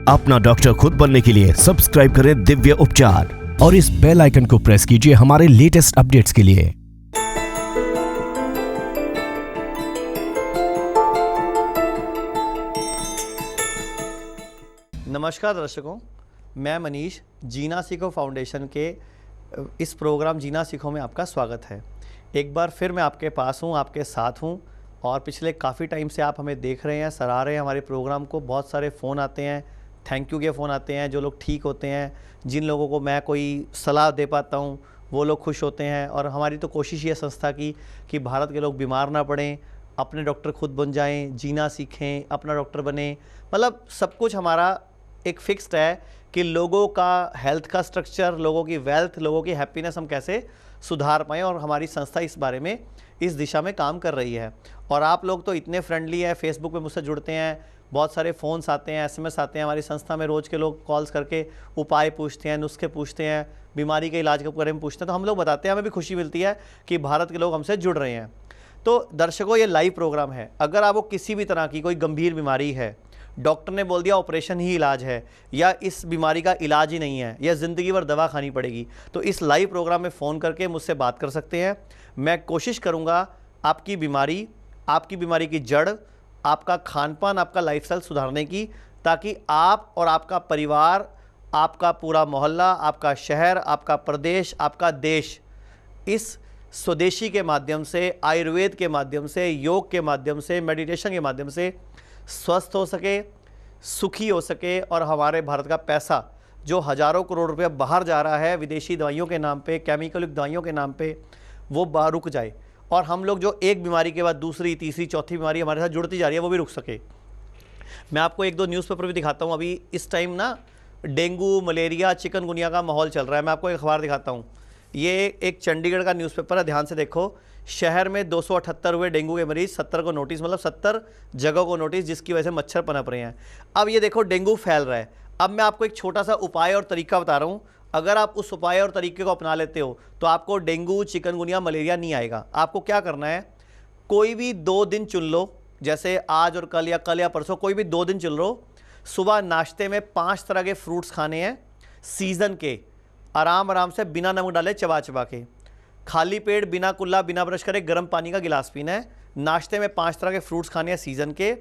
अपना डॉक्टर खुद बनने के लिए सब्सक्राइब करें दिव्य उपचार और इस बेल आइकन को प्रेस कीजिए हमारे लेटेस्ट अपडेट्स के लिए। नमस्कार दर्शकों, मैं मनीष जीना सीखो फाउंडेशन के इस प्रोग्राम जीना सीखो में आपका स्वागत है। एक बार फिर मैं आपके पास हूँ, आपके साथ हूँ और पिछले काफ़ी टाइम से आप हमें देख रहे हैं, सराह रहे हैं हमारे प्रोग्राम को। बहुत सारे फ़ोन आते हैं, थैंक यू के फ़ोन आते हैं। जो लोग ठीक होते हैं, जिन लोगों को मैं कोई सलाह दे पाता हूँ, वो लोग खुश होते हैं। और हमारी तो कोशिश ये संस्था की कि भारत के लोग बीमार ना पड़ें, अपने डॉक्टर खुद बन जाएं, जीना सीखें, अपना डॉक्टर बने। मतलब सब कुछ हमारा एक फिक्स्ड है कि लोगों का हेल्थ का स्ट्रक्चर, लोगों की वेल्थ, लोगों की हैप्पीनेस हम कैसे सुधार पाएँ। और हमारी संस्था इस बारे में, इस दिशा में काम कर रही है। और आप लोग तो इतने फ्रेंडली हैं, फेसबुक पे मुझसे जुड़ते हैं, बहुत सारे फ़ोन्स आते हैं, एसएमएस आते हैं। हमारी संस्था में रोज़ के लोग कॉल्स करके उपाय पूछते हैं, नुस्खे पूछते हैं, बीमारी के इलाज के बारे में पूछते हैं। तो हम लोग बताते हैं, हमें भी खुशी मिलती है कि भारत के लोग हमसे जुड़ रहे हैं। तो दर्शकों, ये लाइव प्रोग्राम है। अगर आपको किसी भी तरह की कोई गंभीर बीमारी है, डॉक्टर ने बोल दिया ऑपरेशन ही इलाज है, या इस बीमारी का इलाज ही नहीं है, या ज़िंदगी भर दवा खानी पड़ेगी, तो इस लाइव प्रोग्राम में फ़ोन करके मुझसे बात कर सकते हैं। मैं कोशिश करूँगा आपकी बीमारी की जड़, आपका खान पान, आपका लाइफस्टाइल सुधारने की, ताकि आप और आपका परिवार, आपका पूरा मोहल्ला, आपका शहर, आपका प्रदेश, आपका देश इस स्वदेशी के माध्यम से, आयुर्वेद के माध्यम से, योग के माध्यम से, मेडिटेशन के माध्यम से स्वस्थ हो सके, सुखी हो सके। और हमारे भारत का पैसा जो हज़ारों करोड़ रुपया बाहर जा रहा है विदेशी दवाइयों के नाम पे, केमिकल युक्त दवाइयों के नाम पे, वो बाहर रुक जाए। और हम लोग जो एक बीमारी के बाद दूसरी, तीसरी, चौथी बीमारी हमारे साथ जुड़ती जा रही है, वो भी रुक सके। मैं आपको एक दो न्यूज़पेपर भी दिखाता हूँ। अभी इस टाइम ना डेंगू, मलेरिया, चिकनगुनिया का माहौल चल रहा है। मैं आपको एक अखबार दिखाता हूँ। ये एक चंडीगढ़ का न्यूज़पेपर है, ध्यान से देखो। शहर में 278 हुए डेंगू के मरीज, 70 को नोटिस, मतलब 70 जगहों को नोटिस, जिसकी वजह से मच्छर पनप रहे हैं। अब ये देखो, डेंगू फैल रहा है। अब मैं आपको एक छोटा सा उपाय और तरीका बता रहा हूँ। अगर आप उस उपाय और तरीके को अपना लेते हो तो आपको डेंगू, चिकनगुनिया, मलेरिया नहीं आएगा। आपको क्या करना है, कोई भी 2 दिन चुन लो, जैसे आज और कल या परसों, कोई भी 2 दिन चुन लो। सुबह नाश्ते में 5 तरह के फ्रूट्स खाने हैं, सीज़न के, आराम से, बिना नमक डाले, चबा चबा के। खाली पेट, बिना कुल्ला, बिना ब्रश करे, गर्म पानी का गिलास पीना है। नाश्ते में 5 तरह के फ्रूट्स खाने हैं सीज़न के।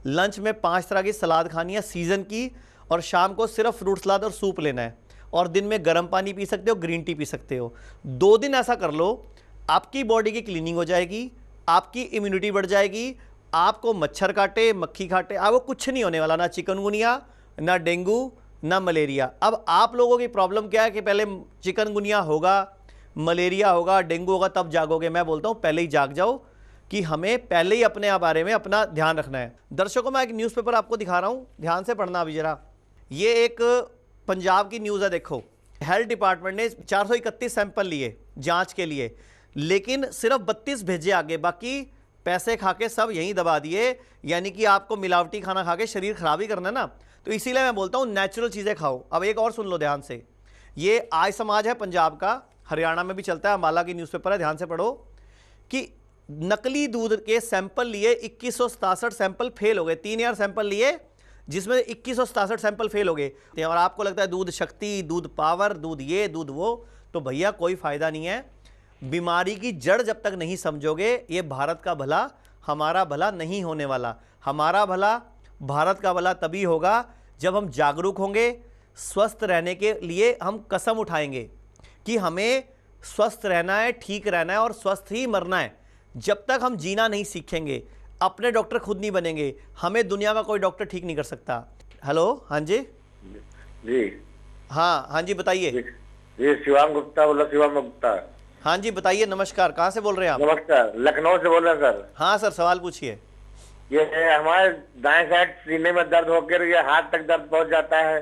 लंच में 5 तरह की सलाद खानी है सीज़न की। और शाम को सिर्फ फ्रूट सलाद और सूप लेना है। और दिन में गर्म पानी पी सकते हो, ग्रीन टी पी सकते हो। 2 दिन ऐसा कर लो, आपकी बॉडी की क्लीनिंग हो जाएगी, आपकी इम्यूनिटी बढ़ जाएगी, आपको मच्छर काटे, मक्खी काटे, आपको कुछ नहीं होने वाला, ना चिकनगुनिया, ना डेंगू, ना मलेरिया। अब आप लोगों की प्रॉब्लम क्या है कि पहले चिकनगुनिया होगा, मलेरिया होगा, डेंगू होगा, तब जागोगे। मैं बोलता हूँ पहले ही जाग जाओ, कि हमें पहले ही अपने बारे में अपना ध्यान रखना है। दर्शकों, मैं एक न्यूज़पेपर आपको दिखा रहा हूँ, ध्यान से पढ़ना अभी जरा। ये एक पंजाब की न्यूज़ है, देखो। हेल्थ डिपार्टमेंट ने 431 सैंपल लिए जांच के लिए, लेकिन सिर्फ 32 भेजे आगे, बाकी पैसे खा के सब यहीं दबा दिए। यानी कि आपको मिलावटी खाना खा के शरीर खराब ही करना है ना। तो इसीलिए मैं बोलता हूँ नेचुरल चीज़ें खाओ। अब एक और सुन लो ध्यान से। ये आज समाज है पंजाब का, हरियाणा में भी चलता है, अम्बाला की न्यूज़पेपर है, ध्यान से पढ़ो। कि नकली दूध के सैंपल लिए 2167 सैंपल फेल हो गए। 3000 सैंपल लिए, जिसमें 2167 सैंपल फेल हो गए। और आपको लगता है दूध शक्ति, दूध पावर, दूध ये, दूध वो, तो भैया कोई फायदा नहीं है। बीमारी की जड़ जब तक नहीं समझोगे, ये भारत का भला, हमारा भला नहीं होने वाला। हमारा भला, भारत का भला तभी होगा जब हम जागरूक होंगे। स्वस्थ रहने के लिए हम कसम उठाएंगे कि हमें स्वस्थ रहना है, ठीक रहना है और स्वस्थ ही मरना है। जब तक हम जीना नहीं सीखेंगे, अपने डॉक्टर खुद नहीं बनेंगे, हमें दुनिया का कोई डॉक्टर ठीक नहीं कर सकता। हेलो, हाँ जी जी, हाँ जी, बताइए। जी शिवांग गुप्ता बोला, शिवांग गुप्ता। हाँ जी, बताइए। नमस्कार, कहाँ से बोल रहे हैं आप? नमस्कार, लखनऊ से बोल रहे हैं सर। हाँ सर, सवाल पूछिए। ये हमारे दाएं साइड सीने में दर्द होकर ये हाथ तक दर्द पहुंच जाता है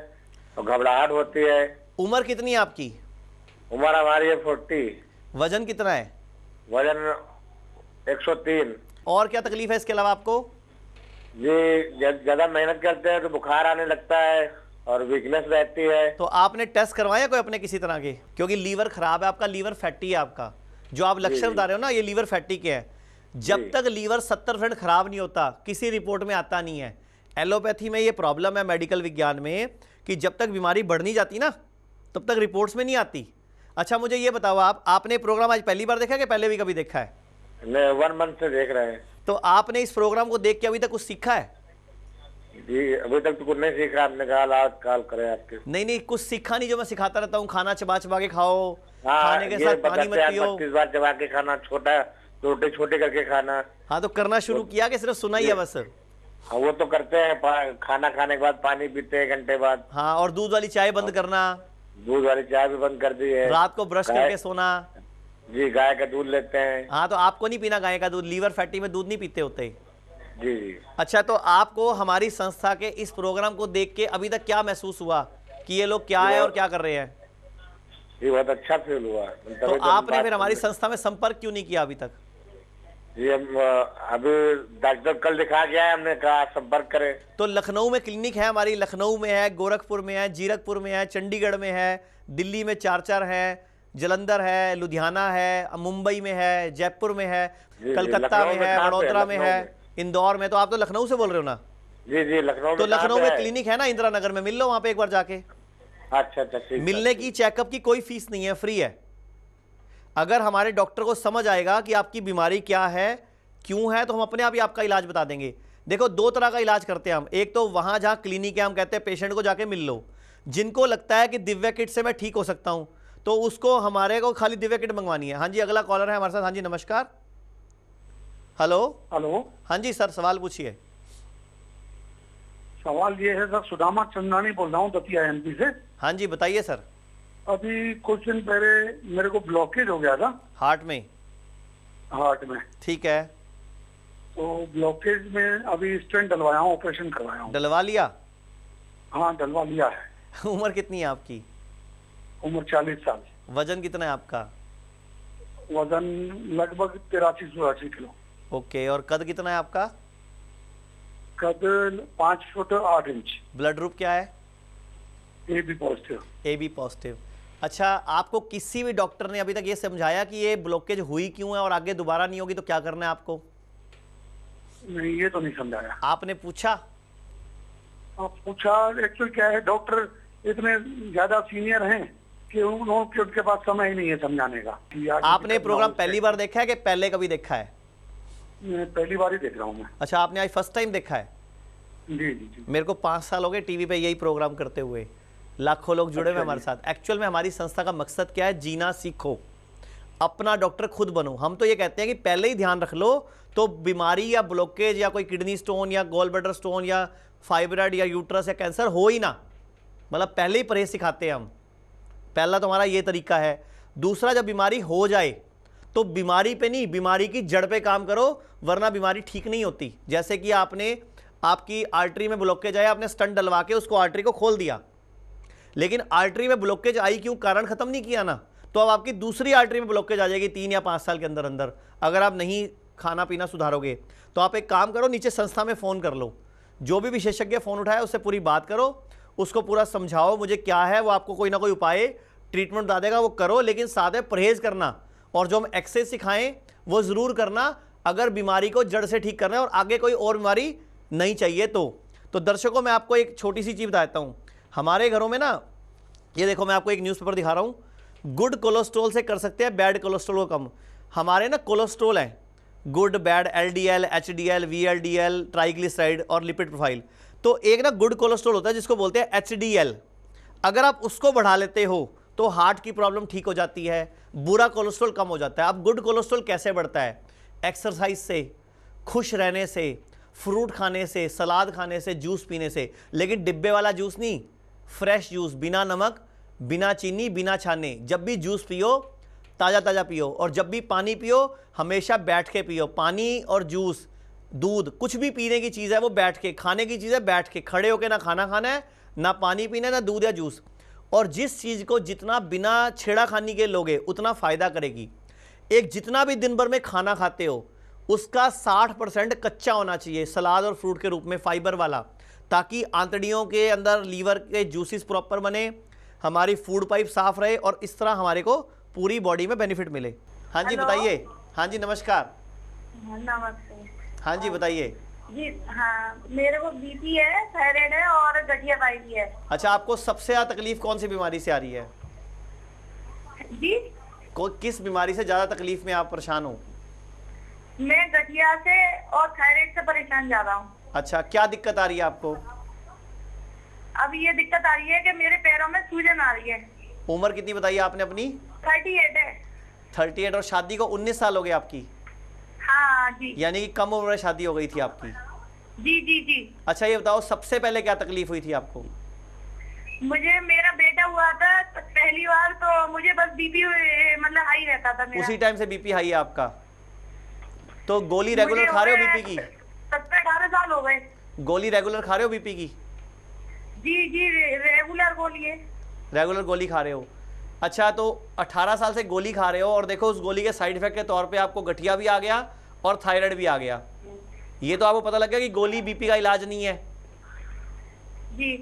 और घबराहट होती है। उम्र कितनी है आपकी? उम्र हमारी है 40। वजन कितना है? वजन 103। और क्या तकलीफ है इसके अलावा आपको? जी, ज्यादा मेहनत करते हैं तो बुखार आने लगता है और वीकनेस रहती है। तो आपने टेस्ट करवाया कोई अपने किसी तरह के? क्योंकि लीवर खराब है आपका, लीवर फैटी है आपका। जो आप लक्षण बता रहे हो ना, ये लीवर फैटी के हैं। जब तक लीवर 70% खराब नहीं होता, किसी रिपोर्ट में आता नहीं है। एलोपैथी में ये प्रॉब्लम है मेडिकल विज्ञान में कि जब तक बीमारी बढ़ नहीं जाती ना तब तक रिपोर्ट्स में नहीं आती। अच्छा मुझे ये बताओ, आपने प्रोग्राम आज पहली बार देखा कि पहले भी कभी देखा है? मैं 1 मंथ से देख रहे हैं। तो आपने इस प्रोग्राम को देख के अभी तक कुछ सीखा है? जी अभी तक तो कुछ नहीं सीखा, आपने कहा आज कॉल करें आपके। नहीं कुछ सीखा नहीं जो मैं सिखाता रहता हूँ, खाना चबा चबा के खाओ, हाँ, खाने के साथ पानी मत पियो। 32 बार चबा के खाना, छोटा छोटे छोटे करके खाना। हाँ तो करना शुरू किया कि सिर्फ सुना ही है बस? हाँ वो तो करते हैं, खाना खाने के बाद पानी पीते हैं 1 घंटे बाद। हाँ, और दूध वाली चाय बंद करना, दूध वाली चाय भी बंद कर दी है। रात को ब्रश करके सोना। जी गाय का दूध लेते हैं। हाँ तो आपको नहीं पीना गाय का दूध, लीवर फैटी में दूध नहीं पीते होते। जी जी। अच्छा तो आपको हमारी संस्था के इस प्रोग्राम को देख के अभी तक क्या महसूस हुआ कि ये लोग क्या है और क्या कर रहे हैं? जी बहुत अच्छा फील हुआ। तो आपने फिर हमारी संस्था में संपर्क क्यों नहीं किया अभी तक? जी हम अभी डॉक्टर कल दिखा गया है, हमने कहा संपर्क करें। तो लखनऊ में क्लिनिक है हमारी, लखनऊ में है, गोरखपुर में है, जीरकपुर में है, चंडीगढ़ में है, दिल्ली में 4 है, जलंधर है, लुधियाना है, मुंबई में है, जयपुर में है, कलकत्ता में है, वडोदरा में है, इंदौर में। तो आप तो लखनऊ से बोल रहे हो ना? जी जी लखनऊ। तो लखनऊ में क्लिनिक है ना इंदिरा नगर में, मिल लो वहां पे एक बार जाके। अच्छा ठीक। मिलने की, चेकअप की कोई फीस नहीं है, फ्री है। अगर हमारे डॉक्टर को समझ आएगा कि आपकी बीमारी क्या है, क्यों है, तो हम अपने आप ही आपका इलाज बता देंगे। देखो 2 तरह का इलाज करते हैं हम। एक तो वहां जहां क्लिनिक है, हम कहते हैं पेशेंट को जाके मिल लो। जिनको लगता है कि दिव्या किट से मैं ठीक हो सकता हूं तो उसको हमारे को खाली दिव्या किट मंगवानी है। हाँ जी, अगला कॉलर है हमारे साथ। हाँ जी नमस्कार। हेलो। हाँ जी सर, सवाल पूछिए। सवाल ये है सर, सुदामा चंदानी बोल रहा हूँ दतिया एमपी से। हाँ जी बताइए सर। अभी कुछ दिन पहले मेरे को ब्लॉकेज हो गया था हार्ट में। ठीक है। तो ब्लॉकेज में अभी स्टेंट डलवाया हूँ, ऑपरेशन करवाया हूँ। डलवा लिया? हाँ डलवा लिया है। उम्र कितनी है आपकी? उम्र 40 साल। वजन कितना है आपका? वजन लगभग 83-84 किलो। ओके, और कद कितना है आपका? कद 5 फुट 8 इंच। ब्लड ग्रुप क्या है? AB positive. AB positive. अच्छा, आपको किसी भी डॉक्टर ने अभी तक ये समझाया कि ये ब्लॉकेज हुई क्यों है और आगे दोबारा नहीं होगी तो क्या करना है आपको? नहीं ये तो नहीं समझाया। आपने पूछा? आप पूछा, एक्चुअली क्या है, डॉक्टर इतने ज्यादा सीनियर हैं कि उनके पास समय ही नहीं है समझाने का। आपने प्रोग्राम पहली बार देखा है कि पहले कभी देखा है? मैं पहली बार ही देख रहा हूँ मैं। अच्छा, आपने आज फर्स्ट टाइम देखा है? जी। मेरे को 5 साल हो गए टीवी पे यही प्रोग्राम करते हुए, लाखों लोग जुड़े हुए हमारे साथ। एक्चुअल में हमारी संस्था का मकसद क्या है? जीना सीखो, अपना डॉक्टर खुद बनो। हम तो ये कहते हैं कि पहले ही ध्यान रख लो तो बीमारी या ब्लॉकेज या कोई किडनी स्टोन या गॉल ब्लैडर स्टोन या फाइब्रॉइड या यूट्रस या कैंसर हो ही ना। मतलब पहले ही परहेज सिखाते हैं हम। पहला तो हमारा ये तरीका है। दूसरा, जब बीमारी हो जाए तो बीमारी पे नहीं, बीमारी की जड़ पे काम करो, वरना बीमारी ठीक नहीं होती। जैसे कि आपकी आर्टरी में ब्लॉकेज आया, आपने स्टंट डलवा के उसको आर्टरी को खोल दिया, लेकिन आर्टरी में ब्लॉकेज आई क्यों, कारण खत्म नहीं किया ना, तो अब आपकी दूसरी आर्टरी में ब्लॉकेज आ जाएगी 3 या 5 साल के अंदर अंदर, अगर आप नहीं खाना पीना सुधारोगे। तो आप एक काम करो, नीचे संस्था में फ़ोन कर लो, जो भी विशेषज्ञ फ़ोन उठाए उससे पूरी बात करो, उसको पूरा समझाओ मुझे क्या है, वो आपको कोई ना कोई उपाय ट्रीटमेंट बता देगा, वो करो। लेकिन साथ में परहेज करना और जो हम एक्सरसाइज सिखाएं वो ज़रूर करना, अगर बीमारी को जड़ से ठीक करना है और आगे कोई और बीमारी नहीं चाहिए तो दर्शकों, मैं आपको एक छोटी सी चीज़ बताता हूँ। हमारे घरों में ना, ये देखो मैं आपको एक न्यूज़पेपर दिखा रहा हूँ, गुड कोलेस्ट्रॉल से कर सकते हैं बैड कोलेस्ट्रॉल को कम। हमारे ना कोलेस्ट्रॉल है good, bad, LDL, HDL, VLDL, triglyceride और लिपिड प्रोफाइल। तो एक ना गुड कोलेस्ट्रॉल होता है जिसको बोलते हैं HDL। अगर आप उसको बढ़ा लेते हो तो हार्ट की प्रॉब्लम ठीक हो जाती है, बुरा कोलेस्ट्रॉल कम हो जाता है। अब गुड कोलेस्ट्रॉल कैसे बढ़ता है? एक्सरसाइज से, खुश रहने से, फ्रूट खाने से, सलाद खाने से, जूस पीने से। लेकिन डिब्बे वाला जूस नहीं, फ्रेश जूस, बिना नमक, बिना चीनी, बिना छाने। जब भी जूस पियो ताज़ा ताज़ा पियो, और जब भी पानी पियो हमेशा बैठ के पियो। पानी और जूस, दूध, कुछ भी पीने की चीज़ है वो बैठ के, खाने की चीज़ है बैठ के। खड़े होकर ना खाना खाना है, ना पानी पीना है, ना दूध या जूस। और जिस चीज़ को जितना बिना छेड़ाखानी के लोगे उतना फ़ायदा करेगी। एक जितना भी दिन भर में खाना खाते हो उसका 60% कच्चा होना चाहिए, सलाद और फ्रूट के रूप में, फाइबर वाला, ताकि आंतड़ियों के अंदर लीवर के जूसेस प्रॉपर बने, हमारी फूड पाइप साफ रहे और इस तरह हमारे को पूरी बॉडी में बेनिफिट मिले। हाँ जी बताइए। हाँ जी नमस्कार। नमस्ते। हाँ जी बताइए। जी हाँ, मेरे को बीपी है, थायराइड है और गठिया पाई भी है। अच्छा, आपको सबसे ज़्यादा तकलीफ कौन सी बीमारी से आ रही है? जी, किस बीमारी से ज़्यादा तकलीफ में आप परेशान हो? मैं गठिया से और थायराइड से परेशान ज्यादा हूँ। अच्छा, क्या दिक्कत आ रही है आपको? अब ये दिक्कत आ रही है कि मेरे पैरों में सूजन आ रही है। उम्र कितनी बताई आपने अपनी? 38 है। 38, और शादी को 19 साल हो गए आपकी? हाँ जी। यानी कि कम उम्र में शादी हो गई थी आपकी? जी जी जी। अच्छा, ये बताओ सबसे पहले क्या तकलीफ हुई थी आपको? मुझे मेरा बेटा हुआ था तो पहली बार, तो मुझे बस बीपी मतलब हाई रहता था मेरा। उसी टाइम से बीपी हाई है आपका? तो गोली रेगुलर खा रहे हो बीपी की? 17-18 साल हो गए। गोली रेगुलर खा रहे हो बीपी की? जी जी, रेगुलर गोली है। रेगुलर गोली खा रहे हो? अच्छा, तो 18 साल से गोली खा रहे हो और देखो उस गोली के साइड इफेक्ट के तौर पे आपको गठिया भी आ गया और थायराइड भी आ गया। ये तो आपको पता लग गया कि गोली बीपी का इलाज नहीं है। जी।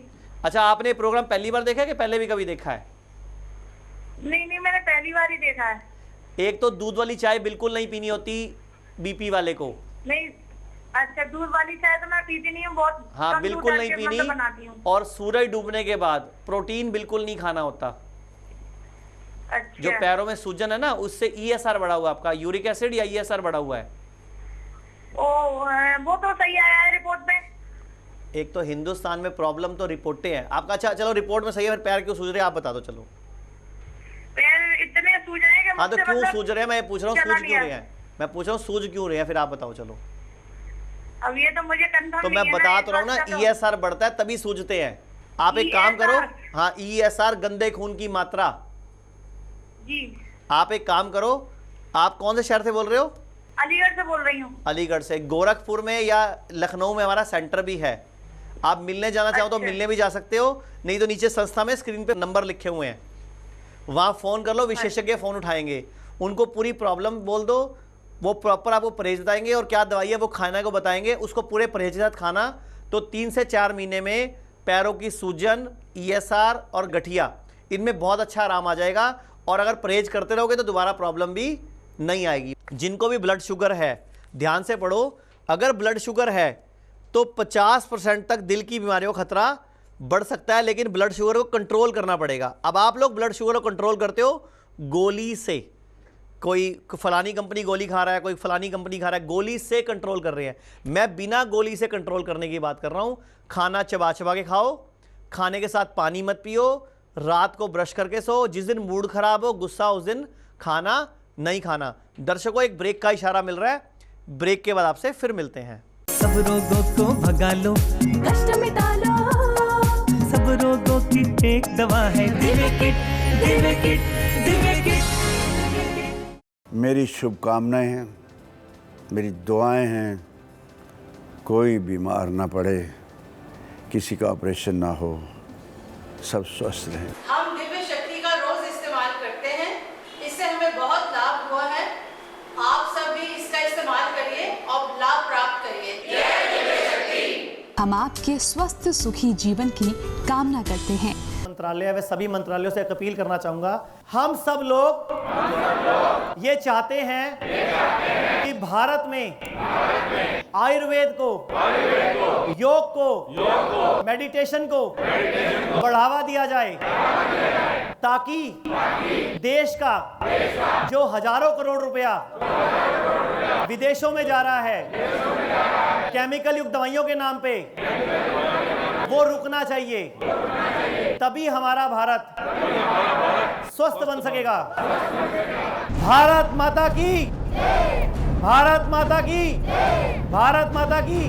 अच्छा, आपने प्रोग्राम पहली बार देखा है कि पहले भी कभी देखा है? नहीं, मैंने पहली बार ही देखा है। एक तो दूध वाली चाय बिल्कुल नहीं पीनी होती बीपी वाले को। नहीं, अच्छा, दूध वाली चाय तो मैं पीती नहीं हूँ, बहुत हाँ, कम बिल्कुल दूध नहीं डाल के मतलब बनाती पीनी। हूँ। और सूरज डूबने के बाद प्रोटीन बिल्कुल नहीं खाना होता। अच्छा। जो पैरों में सूजन है ना, उससे ईएसआर बढ़ा हुआ है आपका, यूरिक एसिड या ईएसआर बढ़ा हुआ है। वो तो सही आया है रिपोर्ट में। एक तो हिंदुस्तान में प्रॉब्लम तो रिपोर्टें हैं आपका। अच्छा चलो, रिपोर्ट में सही है, फिर पैर क्यों सूज रहे हैं आप बता दो। चलो, पैर इतने सूज रहे हैं कि हाँ तो मुझसे क्यों मतलब सूज रहे हैं, मैं पूछ रहा हूँ चला सूज नहीं क्यों रहे आता। हैं? मैं पूछ रहा हूँ सूज क्यों रहे हैं, फिर आप बताओ। चलो, अब ये तो मुझे कंफर्म तो नहीं मैं है बता इस तो रहा हूँ बात ना, का तो। ईएसआर बढ़ता है तभी सूजते हैं। आप एक काम करो, ESR? हाँ ईएसआर गंदे खून की मात्रा। जी, आप एक काम करो, आप कौन से शहर से बोल रहे हो? अलीगढ़ से बोल रही हूँ। अलीगढ़ से। गोरखपुर में या लखनऊ में हमारा सेंटर भी है। आप मिलने जाना चाहो तो अच्छा। मिलने भी जा सकते हो, नहीं तो नीचे संस्था में स्क्रीन पे नंबर लिखे हुए हैं, वहाँ फ़ोन कर लो, विशेषज्ञ फ़ोन उठाएंगे, उनको पूरी प्रॉब्लम बोल दो, वो प्रॉपर आपको परहेज बताएंगे और क्या दवाई है वो खाने को बताएंगे, उसको पूरे परहेज के साथ खाना। तो 3 से 4 महीने में पैरों की सूजन, ईएसआर और गठिया, इनमें बहुत अच्छा आराम आ जाएगा। और अगर परहेज करते रहोगे तो दोबारा प्रॉब्लम भी नहीं आएगी। जिनको भी ब्लड शुगर है, ध्यान से पढ़ो, अगर ब्लड शुगर है तो 50% तक दिल की बीमारियों का खतरा बढ़ सकता है, लेकिन ब्लड शुगर को कंट्रोल करना पड़ेगा। अब आप लोग ब्लड शुगर को कंट्रोल करते हो गोली से, कोई फलानी कंपनी गोली खा रहा है, कोई फलानी कंपनी खा रहा है, गोली से कंट्रोल कर रहे हैं। मैं बिना गोली से कंट्रोल करने की बात कर रहा हूं। खाना चबा चबा के खाओ, खाने के साथ पानी मत पियो, रात को ब्रश करके सो, जिस दिन मूड खराब हो, गुस्सा, उस दिन खाना नहीं खाना। दर्शकों, एक ब्रेक का इशारा मिल रहा है, ब्रेक के बाद आपसे फिर मिलते हैं। सब रोगों को भगा लो, कष्ट मिटा लो, सब रोगों की एक दवा है Divya kit, Divya kit, Divya kit. मेरी शुभकामनाएं हैं, मेरी दुआएं हैं, कोई बीमार ना पड़े, किसी का ऑपरेशन ना हो, सब स्वस्थ रहें। हम दिव्य शक्ति का रोज इस्तेमाल करते हैं, इससे हमें बहुत लाभ हुआ है। आप सब भी इसका इस्तेमाल करिए और लाभ प्राप्त करिए। हम आपके स्वस्थ सुखी जीवन की कामना करते हैं। मंत्रालय व सभी मंत्रालयों से एक अपील करना चाहूंगा, हम सब लोग ये चाहते हैं कि भारत में आयुर्वेद को, योग को, मेडिटेशन को बढ़ावा दिया जाए, ताकि देश का जो हजारों करोड़ रुपया विदेशों में जा रहा है केमिकल युक्त दवाइयों के नाम पे, वो रुकना चाहिए। तभी हमारा भारत स्वस्थ बन सकेगा। भारत माता की, भारत माता की, भारत माता की।